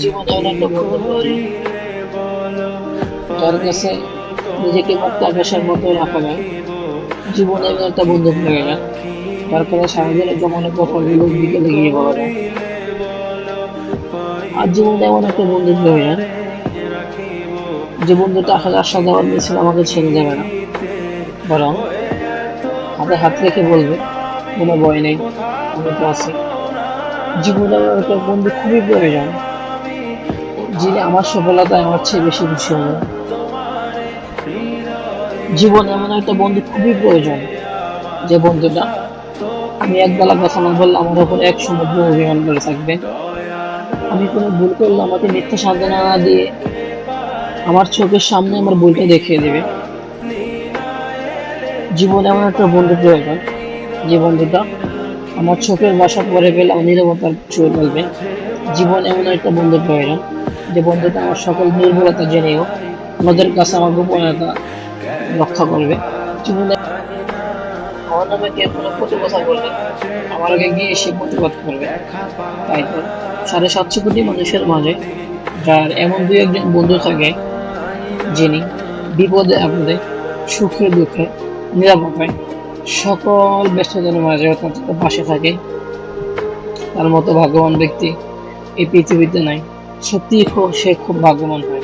জীবনে এমন একটা বন্ধু প্রয়োজন যার কাছে নিজেকে মুক্ত আকাশের মতো রাখা যায়। জীবনে এমন একটা বন্ধু প্রয়োজন যার কাছে সারাদিনের জমানো কথাগুলো বিকেলে গিয়ে বলা যায়। আর জীবনে এমন একটা বন্ধু প্রয়োজন যে বন্ধুটা আসলে আশা দেওয়ার মিছিল আমাকে ছেড়ে দেবে না, বরং হাতে হাত রেখে বলবে কোনো ভয় নেই, আমি তো আছি। জীবনে এমন একটা বন্ধু খুবই প্রয়োজন যিনি আমার সফলতায় আমার চেয়ে বেশি খুশি হবে। জীবনে এমন একটা বন্ধু খুবই প্রয়োজন যে বন্ধুটা আমি একবেলা কথা না বললে আমার উপর এক সমুদ্র অভিমান করে থাকবে। আমি কোনো ভুল করলে আমাকে মিথ্যা সান্ত্বনা না দিয়ে আমার চোখের সামনে আমার ভুলটা দেখিয়ে দেবে। জীবনে এমন একটা বন্ধু প্রয়োজন যে বন্ধুটা আমার চোখের ভাষা পড়ে পেলে আমার নীরবতার ছুঁয়ে ফেলবে। জীবন এমন একটা বন্ধু প্রয়োজন যে বন্ধুটা আমার সকল দুর্বলতা জেনেও আমাদের কাছে আমার গোপনীয়তা রক্ষা করবে। জীবনে আমার নামে কেউ কোনো কটু কথা বললে আমার আগে গিয়ে সে প্রতিবাদ করবে। তাই তো 750 কোটি মানুষের মাঝে যার এমন দুই একজন বন্ধু থাকে যিনি বিপদে আপদে সুখে দুঃখে নিরাপত্তায় সকল ব্যস্ততার মাঝে তার পাশে থাকে, তার মতো ভাগ্যবান ব্যক্তি এই পৃথিবীতে নাই। সত্যিই সে খুব ভাগ্যবান হয়।